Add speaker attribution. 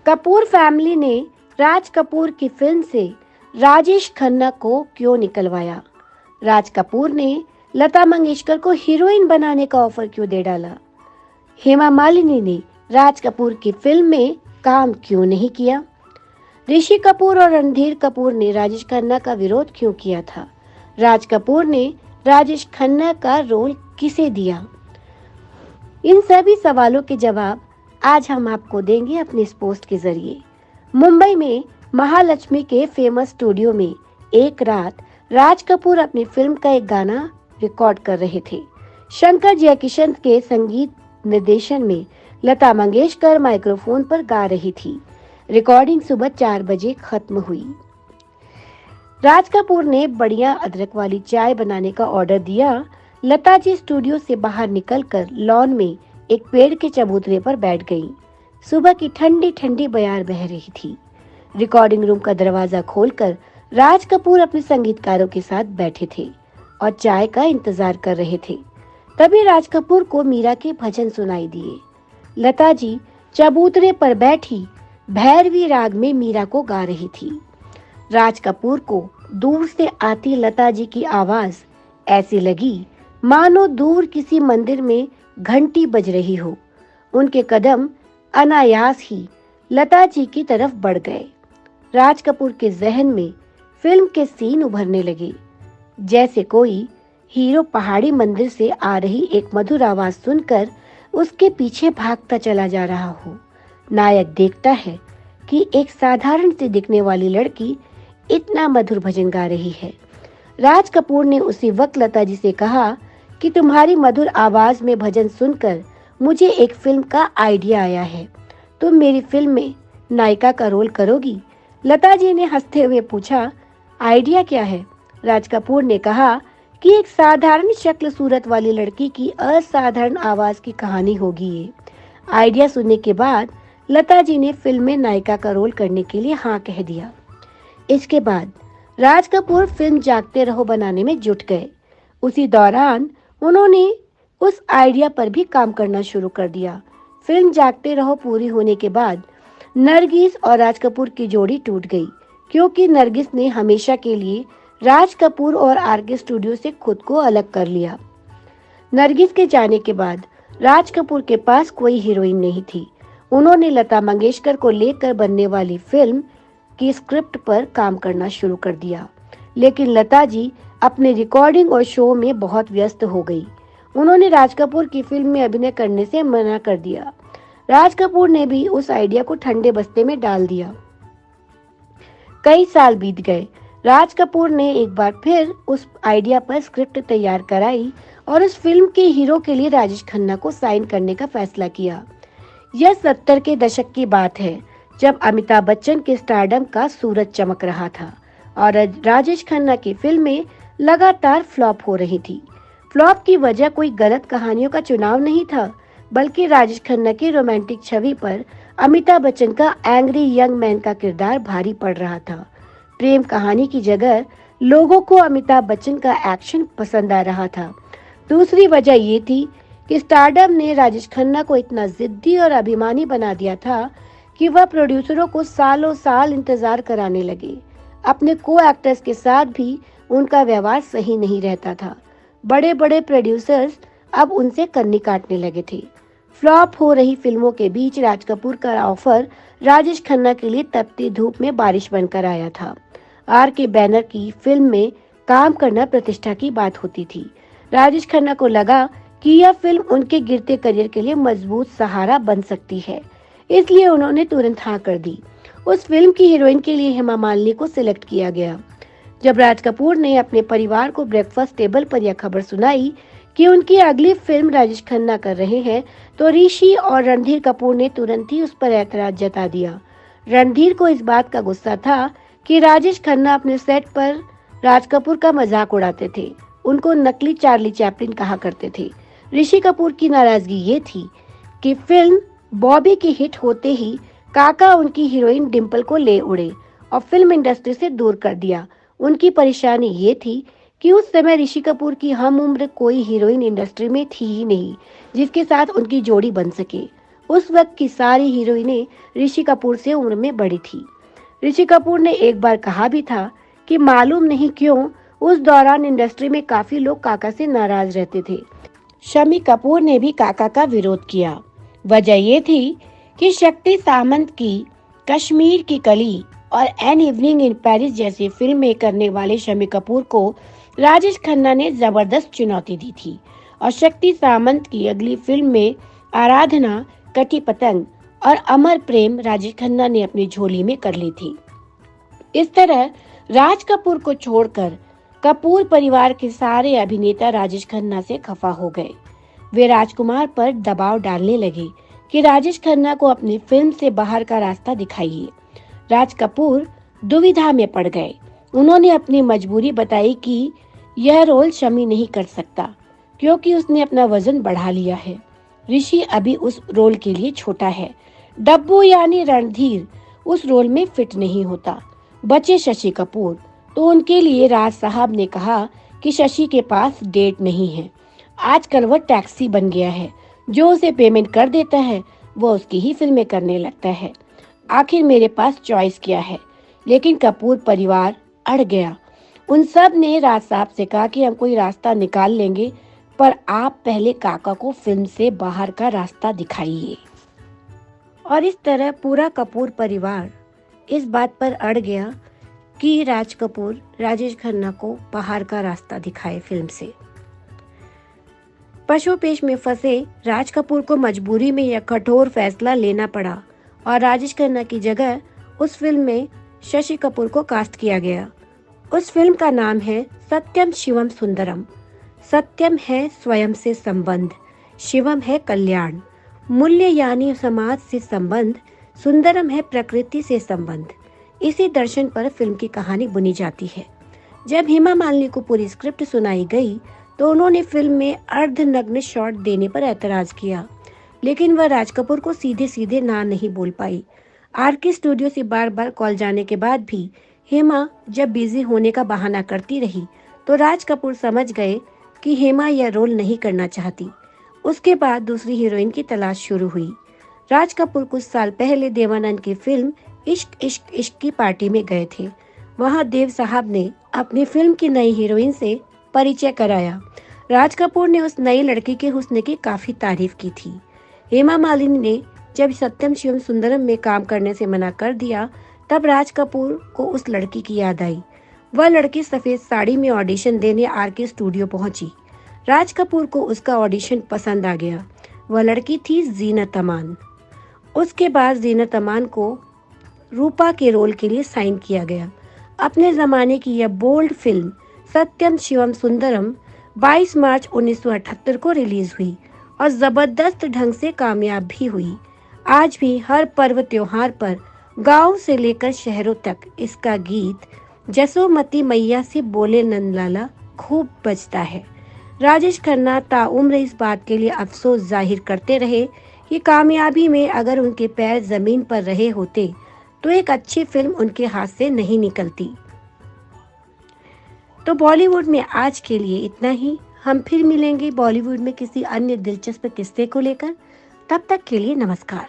Speaker 1: Kapoor family ने राज कपूर की film से राजेश खन्ना को क्यों निकलवाया? राज कपूर ने लता मंगेशकर को हीरोइन बनाने का ऑफर क्यों दे डाला? हेमा मालिनी ने राज कपूर की फिल्म में काम क्यों नहीं किया? ऋषि कपूर और रणधीर कपूर ने राजेश खन्ना का विरोध क्यों किया था? राज कपूर ने राजेश खन्ना का रोल किसे दिया? इन सभी सवालों के जवाब आज हम आपको देंगे अपने इस पोस्ट के जरिए। मुंबई में महालक्ष्मी के फेमस स्टूडियो में एक रात राज कपूर अपनी फिल्म का एक गाना रिकॉर्ड कर रहे थे। शंकर जयकिशन के संगीत निर्देशन में लता मंगेशकर माइक्रोफोन पर गा रही थी। रिकॉर्डिंग सुबह 4 बजे खत्म हुई। राज कपूर ने बढ़िया अदरक वाली चाय बनाने का ऑर्डर दिया। लता जी स्टूडियो से बाहर निकलकर लॉन में एक पेड़ के चबूतरे पर बैठ गईं। सुबह की ठंडी ठंडी बयार बह रही थी। रिकॉर्डिंग रूम का दरवाजा खोलकर राज कपूर अपने संगीतकारों के साथ बैठे थे और चाय का इंतजार कर रहे थे। तभी राज कपूर को मीरा के भजन सुनाई दिए। लता जी चबूतरे पर बैठी भैरवी राग में मीरा को गा रही थी। राज कपूर को दूर से आती लता जी की आवाज ऐसी लगी मानो दूर किसी मंदिर में घंटी बज रही हो। उनके कदम अनायास ही लता जी की तरफ बढ़ गए। राज कपूर के जहन में फिल्म के सीन उभरने लगे, जैसे कोई हीरो पहाड़ी मंदिर से आ रही एक मधुर आवाज सुनकर उसके पीछे भागता चला जा रहा हो। नायक देखता है कि एक साधारण सी दिखने वाली लड़की इतना मधुर भजन गा रही है। राज कपूर ने उसी वक्त लता जी से कहा कि तुम्हारी मधुर आवाज में भजन सुनकर मुझे एक फिल्म का आइडिया आया है। तुम मेरी फिल्म में नायिका का रोल करोगी? लता जी ने हंसते हुए पूछा, आइडिया क्या है? राज कपूर ने कहा कि एक साधारण शक्ल सूरत वाली लड़की की असाधारण आवाज की कहानी होगी ये। आइडिया सुनने के बाद लता जी ने फिल्म में नायिका का रोल करने के लिए हाँ कह दिया। इसके बाद राज कपूर फिल्म जागते रहो बनाने में जुट गए। उसी दौरान उन्होंने उस आइडिया पर भी काम करना शुरू कर दिया। फिल्म जागते रहो पूरी होने के बाद नरगिस और राज कपूर की जोड़ी टूट गई, क्योंकि नरगिस ने हमेशा के लिए राज कपूर और आरके स्टूडियो से खुद को अलग कर लिया। नरगिस के जाने के बाद राज कपूर के पास कोई हीरोइन नहीं थी। उन्होंने लता मंगेशकर को लेकर बनने वाली फिल्म की स्क्रिप्ट पर काम करना शुरू कर दिया, लेकिन लता जी अपने रिकॉर्डिंग और शो में बहुत व्यस्त हो गई। उन्होंने राज कपूर की फिल्म में अभिनय करने से मना कर दिया। राज कपूर ने भी उस आइडिया को ठंडे बस्ते में डाल दिया। कई साल बीत गए। राज कपूर ने एक बार फिर उस आइडिया पर स्क्रिप्ट तैयार कराई और उस फिल्म के हीरो के लिए राजेश खन्ना को साइन करने का फैसला किया। यह 70 के दशक की बात है, जब अमिताभ बच्चन के स्टारडम का सूरज चमक रहा था और राजेश खन्ना की फिल्में लगातार फ्लॉप हो रही थी। फ्लॉप की वजह कोई गलत कहानियों का चुनाव नहीं था, बल्कि राजेश खन्ना की रोमांटिक छवि पर अमिताभ बच्चन का एंग्री यंग मैन का किरदार भारी पड़ रहा था। प्रेम कहानी की जगह लोगों को अमिताभ बच्चन का एक्शन पसंद आ रहा था। दूसरी वजह ये थी कि स्टारडम ने राजेश खन्ना को इतना जिद्दी और अभिमानी बना दिया था कि वह प्रोड्यूसरों को सालों साल इंतजार कराने लगे। अपने को एक्टर्स के साथ भी उनका व्यवहार सही नहीं रहता था। बड़े बड़े प्रोड्यूसर्स अब उनसे कन्नी काटने लगे थे। फ्लॉप हो रही फिल्मों के बीच राज कपूर का ऑफर राजेश खन्ना के लिए तपती धूप में बारिश बनकर आया था। आरके बैनर की फिल्म में काम करना प्रतिष्ठा की बात होती थी। राजेश खन्ना को लगा कि यह फिल्म उनके गिरते करियर के लिए मजबूत सहारा बन सकती है, इसलिए उन्होंने तुरंत हाँ कर दी। उस फिल्म की हीरोइन के लिए हेमा मालिनी को सिलेक्ट किया गया। जब राज कपूर ने अपने परिवार को ब्रेकफास्ट टेबल पर यह खबर सुनाई कि उनकी अगली फिल्म राजेश खन्ना कर रहे हैं, तो ऋषि और रणधीर कपूर ने तुरंत ही उस पर ऐतराज जता दिया। रणधीर को इस बात का गुस्सा था कि राजेश खन्ना अपने सेट पर राज कपूर का मजाक उड़ाते थे, उनको नकली चार्ली चैपलिन कहा करते थे। ऋषि कपूर की नाराजगी ये थी कि फिल्म बॉबी की हिट होते ही काका उनकी हीरोइन डिम्पल को ले उड़े और फिल्म इंडस्ट्री से दूर कर दिया। उनकी परेशानी ये थी कि उस समय ऋषि कपूर की हम उम्र कोई हीरोइन इंडस्ट्री में थी ही नहीं जिसके साथ उनकी जोड़ी बन सके। उस वक्त की सारी हीरोइनें ऋषि कपूर से उम्र में बड़ी थी। ऋषि कपूर ने एक बार कहा भी था कि मालूम नहीं क्यों उस दौरान इंडस्ट्री में काफी लोग काका से नाराज रहते थे। शम्मी कपूर ने भी काका का विरोध किया। वजह ये थी कि शक्ति सामंत की कश्मीर की कली और एन इवनिंग इन पेरिस जैसी फिल्में करने वाले शम्मी कपूर को राजेश खन्ना ने जबरदस्त चुनौती दी थी और शक्ति सामंत की अगली फिल्म में आराधना, कटी पतंग और अमर प्रेम राजेश खन्ना ने अपनी झोली में कर ली थी। इस तरह राज कपूर को छोड़कर कपूर परिवार के सारे अभिनेता राजेश खन्ना से खफा हो गए। वे राजकुमार पर दबाव डालने लगे कि राजेश खन्ना को अपनी फिल्म से बाहर का रास्ता दिखाइए। राज कपूर दुविधा में पड़ गए। उन्होंने अपनी मजबूरी बताई कि यह रोल शम्मी नहीं कर सकता क्योंकि उसने अपना वजन बढ़ा लिया है। ऋषि अभी उस रोल के लिए छोटा है। डब्बू यानी रणधीर उस रोल में फिट नहीं होता। बचे शशि कपूर, तो उनके लिए राज साहब ने कहा कि शशि के पास डेट नहीं है। आजकल वह टैक्सी बन गया है, जो उसे पेमेंट कर देता है वो उसकी ही फिल्में करने लगता है। आखिर मेरे पास चॉइस क्या है? लेकिन कपूर परिवार अड़ गया। उन सब ने राज साहब से कहा कि हम कोई रास्ता निकाल लेंगे, पर आप पहले काका को फिल्म से बाहर का रास्ता दिखाइए। और इस तरह पूरा कपूर परिवार इस बात पर अड़ गया कि राज कपूर राजेश खन्ना को बाहर का रास्ता दिखाए फिल्म से। पशुपेश में फंसे राज कपूर को मजबूरी में यह कठोर फैसला लेना पड़ा और राजेश खन्ना की जगह उस फिल्म में शशि कपूर को कास्ट किया गया। उस फिल्म का नाम है सत्यम शिवम सुंदरम। सत्यम है स्वयं से संबंध, शिवम है कल्याण, मूल्य यानी समाज से संबंध, सुंदरम है प्रकृति से संबंध। इसी दर्शन पर फिल्म की कहानी बुनी जाती है। जब हेमा मालिनी को पूरी स्क्रिप्ट सुनाई गई तो उन्होंने फिल्म में अर्धनग्न शॉट देने पर ऐतराज किया, लेकिन वह राज कपूर को सीधे सीधे ना नहीं बोल पाई। आरके स्टूडियो से बार बार कॉल जाने के बाद भी हेमा जब बिजी होने का बहाना करती रही तो राज कपूर समझ गए कि हेमा यह रोल नहीं करना चाहती। उसके बाद दूसरी हीरोइन की तलाश शुरू हुई। राज कपूर कुछ साल पहले देवानंद की फिल्म इश्क इश्क इश्क की पार्टी में गए थे। वहां देव साहब ने अपनी फिल्म की नई हीरोइन से परिचय कराया। राज कपूर ने उस नई लड़की के हुस्न की काफी तारीफ की थी। हेमा मालिनी ने जब सत्यम शिवम सुंदरम में काम करने से मना कर दिया तब राज कपूर को उस लड़की की याद आई। वह लड़की सफेद साड़ी में ऑडिशन देने आरके स्टूडियो पहुंची। राज कपूर को उसका ऑडिशन पसंद आ गया। वह लड़की थी जीनत अमान। उसके बाद जीनत अमान को रूपा के रोल के लिए साइन किया गया। अपने जमाने की यह बोल्ड फिल्म सत्यम शिवम सुंदरम 22 मार्च 1978 को रिलीज हुई और जबरदस्त ढंग से कामयाब भी हुई। आज भी हर पर्व त्योहार पर गांव से लेकर शहरों तक इसका गीत जसोमती मैया से बोले नंदलाला खूब बजता है। राजेश खन्ना ताउम्र इस बात के लिए अफसोस जाहिर करते रहे कि कामयाबी में अगर उनके पैर जमीन पर रहे होते तो एक अच्छी फिल्म उनके हाथ से नहीं निकलती। तो बॉलीवुड में आज के लिए इतना ही। हम फिर मिलेंगे बॉलीवुड में किसी अन्य दिलचस्प किस्से को लेकर। तब तक के लिए नमस्कार।